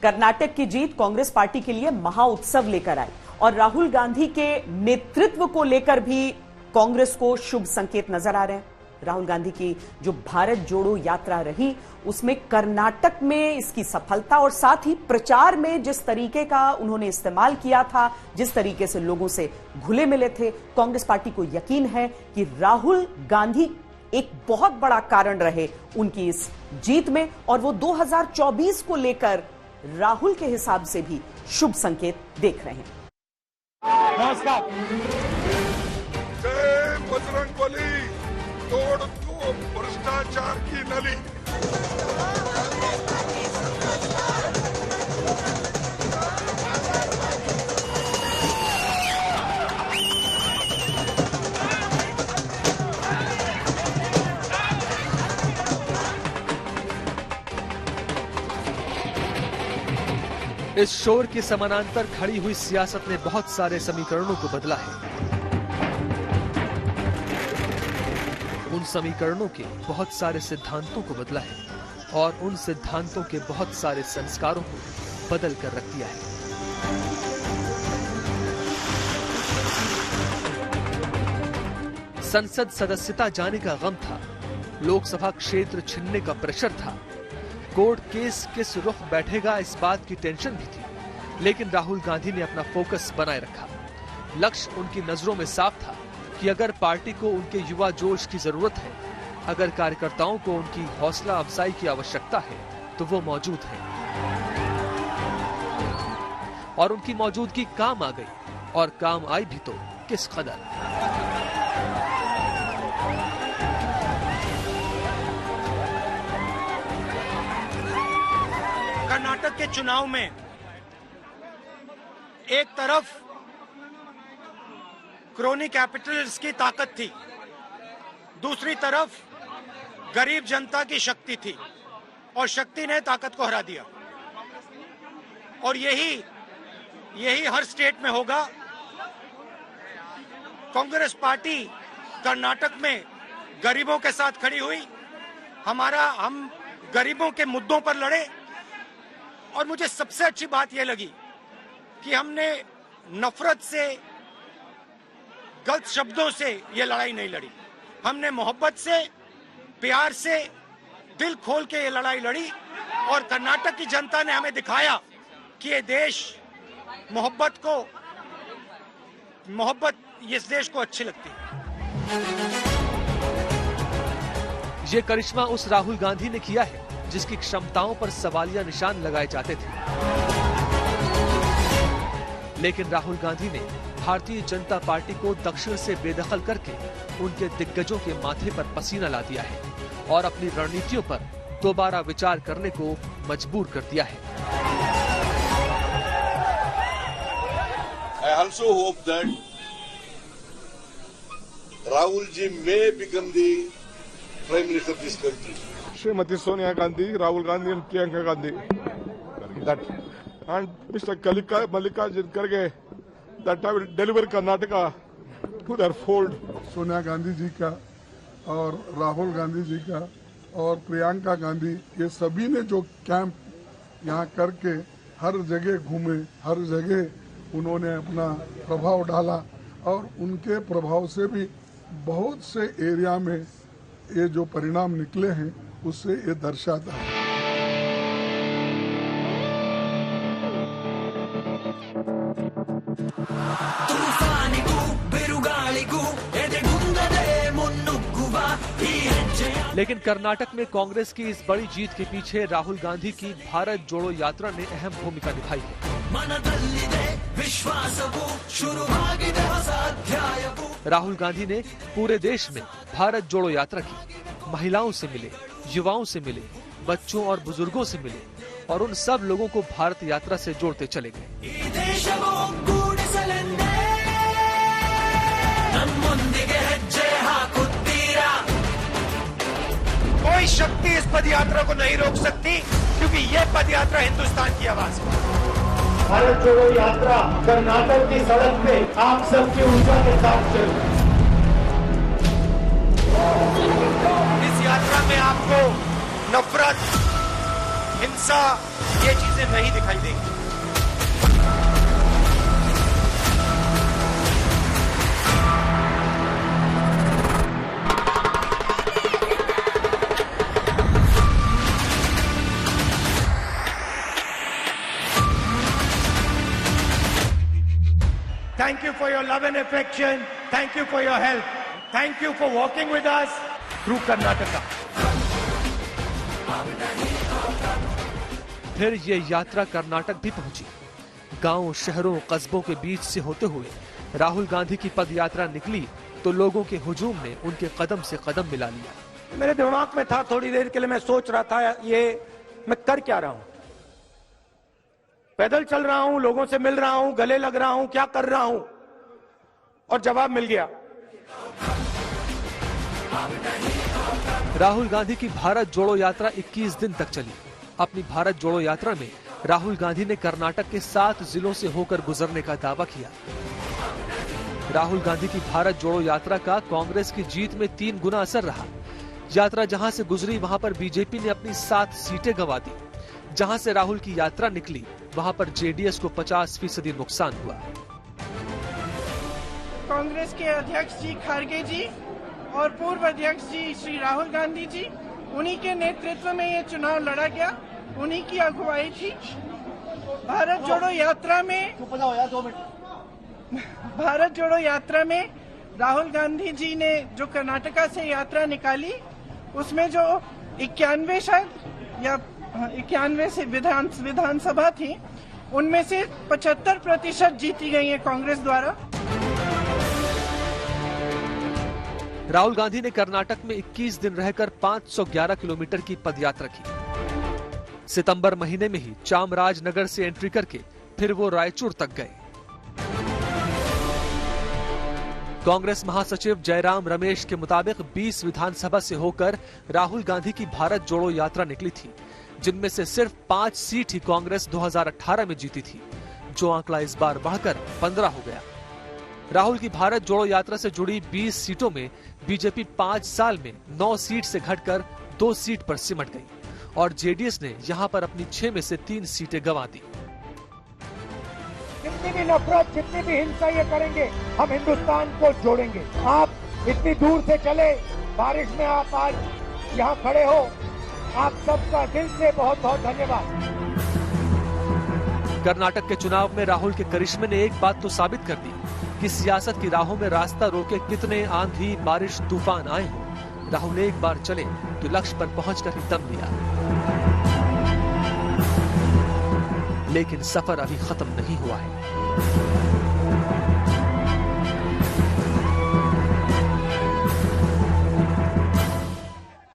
कर्नाटक की जीत कांग्रेस पार्टी के लिए महाउत्सव लेकर आई और राहुल गांधी के नेतृत्व को लेकर भी कांग्रेस को शुभ संकेत नजर आ रहे हैं। राहुल गांधी की जो भारत जोड़ो यात्रा रही उसमें कर्नाटक में इसकी सफलता और साथ ही प्रचार में जिस तरीके का उन्होंने इस्तेमाल किया था, जिस तरीके से लोगों से घुले मिले थे, कांग्रेस पार्टी को यकीन है कि राहुल गांधी एक बहुत बड़ा कारण रहे उनकी इस जीत में और वो 2024 को लेकर राहुल के हिसाब से भी शुभ संकेत देख रहे हैं। नमस्कार। जय बजरंगबली, तोड़ दो भ्रष्टाचार की नली। इस शोर के समानांतर खड़ी हुई सियासत ने बहुत सारे समीकरणों को बदला है। उन समीकरणों के बहुत सारे सिद्धांतों को बदला है और उन सिद्धांतों के बहुत सारे संस्कारों को बदल कर रख दिया है। संसद सदस्यता जाने का गम था, लोकसभा क्षेत्र छिनने का प्रेशर था, कोर्ट केस किस रुख बैठेगा इस बात की टेंशन भी थी, लेकिन राहुल गांधी ने अपना फोकस बनाए रखा। लक्ष्य उनकी नजरों में साफ था कि अगर पार्टी को उनके युवा जोश की जरूरत है, अगर कार्यकर्ताओं को उनकी हौसला अफजाई की आवश्यकता है तो वो मौजूद है और उनकी मौजूदगी काम आ गई और काम आई भी तो किस कदर। कर्नाटक के चुनाव में एक तरफ क्रोनी कैपिटल्स की ताकत थी, दूसरी तरफ गरीब जनता की शक्ति थी और शक्ति ने ताकत को हरा दिया। और यही हर स्टेट में होगा। कांग्रेस पार्टी कर्नाटक में गरीबों के साथ खड़ी हुई, हम गरीबों के मुद्दों पर लड़े और मुझे सबसे अच्छी बात यह लगी कि हमने नफरत से, गलत शब्दों से ये लड़ाई नहीं लड़ी। हमने मोहब्बत से, प्यार से, दिल खोल के ये लड़ाई लड़ी और कर्नाटक की जनता ने हमें दिखाया कि ये देश मोहब्बत इस देश को अच्छी लगती है। ये करिश्मा उस राहुल गांधी ने किया है जिसकी क्षमताओं पर सवालिया निशान लगाए जाते थे, लेकिन राहुल गांधी ने भारतीय जनता पार्टी को दक्षिण से बेदखल करके उनके दिग्गजों के माथे पर पसीना ला दिया है और अपनी रणनीतियों पर दोबारा विचार करने को मजबूर कर दिया है। I also hope that Rahul ji may become the Prime Minister of this country. Srimati Sonia Gandhi, Rahul Gandhi and Priyanka Gandhi. That and Mr. Mallikarjun Kharge, that I will deliver Karnataka to their fold. Sonia Gandhi ji का और राहुल गांधी जी का और प्रियंका गांधी, ये सभी ने जो camp यहाँ करके हर जगह घूमे, हर जगह उन्होंने अपना प्रभाव डाला और उनके प्रभाव से भी बहुत से एरिया में ये जो परिणाम निकले हैं उससे ये दर्शाता है। लेकिन कर्नाटक में कांग्रेस की इस बड़ी जीत के पीछे राहुल गांधी की भारत जोड़ो यात्रा ने अहम भूमिका निभाई है। राहुल गांधी ने पूरे देश में भारत जोड़ो यात्रा की, महिलाओं से मिले, युवाओं से मिले, बच्चों और बुजुर्गों से मिले और उन सब लोगों को भारत यात्रा से जोड़ते चले गए। कोई शक्ति इस पदयात्रा को नहीं रोक सकती क्योंकि ये पदयात्रा हिंदुस्तान की आवाज है। भारत जोड़ो यात्रा कर्नाटक की सड़क पे आप सबकी ऊर्जा के साथ चल। इस यात्रा में आपको नफरत, हिंसा, ये चीजें नहीं दिखाई देंगी। Thank you for your love and affection. Thank you for your help. Thank you for walking with us through Karnataka. फिर ये यात्रा कर्नाटक भी पहुंची। गांवों, शहरों, कस्बों के बीच से होते हुए राहुल गांधी की पद यात्रा निकली तो लोगों के हुजूम ने उनके कदम से कदम मिला लिया। मेरे दिमाग में था, थोड़ी देर के लिए मैं सोच रहा था ये मैं कर क्या रहा हूं। पैदल चल रहा हूं, लोगों से मिल रहा हूं, गले लग रहा हूं, क्या कर रहा हूं, और जवाब मिल गया। राहुल गांधी की भारत जोड़ो यात्रा 21 दिन तक चली। अपनी भारत जोड़ो यात्रा में राहुल गांधी ने कर्नाटक के 7 जिलों से होकर गुजरने का दावा किया। राहुल गांधी की भारत जोड़ो यात्रा का कांग्रेस की जीत में 3 गुना असर रहा। यात्रा जहां से गुजरी वहां पर बीजेपी ने अपनी 7 सीटें गंवा दी। जहां से राहुल की यात्रा निकली वहां पर जेडीएस को 50% नुकसान हुआ। कांग्रेस के अध्यक्ष जी खड़गे जी और पूर्व अध्यक्ष जी श्री राहुल गांधी जी, उन्हीं के नेतृत्व में ये चुनाव लड़ा गया, उन्हीं की अगुवाई थी। भारत जोड़ो यात्रा में राहुल गांधी जी ने जो कर्नाटका से यात्रा निकाली उसमें जो 91 शायद या 91 से विधानसभा थी, उनमें से 75% जीती गई है कांग्रेस द्वारा। राहुल गांधी ने कर्नाटक में 21 दिन रहकर 511 किलोमीटर की पदयात्रा की। सितंबर महीने में ही चामराजनगर से एंट्री करके फिर वो रायचूर तक गए। कांग्रेस महासचिव जयराम रमेश के मुताबिक 20 विधानसभा से होकर राहुल गांधी की भारत जोड़ो यात्रा निकली थी, जिनमें से सिर्फ 5 सीट ही कांग्रेस 2018 में जीती थी, जो आंकड़ा इस बार बढ़कर 15 हो गया। राहुल की भारत जोड़ो यात्रा से जुड़ी 20 सीटों में बीजेपी 5 साल में 9 सीट से घटकर 2 सीट पर सिमट गई और जेडीएस ने यहां पर अपनी 6 में से 3 सीटें गंवा दी। जितनी भी नफरत, जितनी भी हिंसा ये करेंगे, हम हिंदुस्तान को जोड़ेंगे। आप इतनी दूर से चले, बारिश में आप आज यहाँ खड़े हो, आप सबका दिल से बहुत बहुत धन्यवाद। कर्नाटक के चुनाव में राहुल के करिश्मे ने एक बात तो साबित कर दी कि सियासत की राहों में रास्ता रोके कितने आंधी, बारिश, तूफान आए हो, राहुल एक बार चले तो लक्ष्य पर पहुंचकर ही दम लिया। लेकिन सफर अभी खत्म नहीं हुआ है।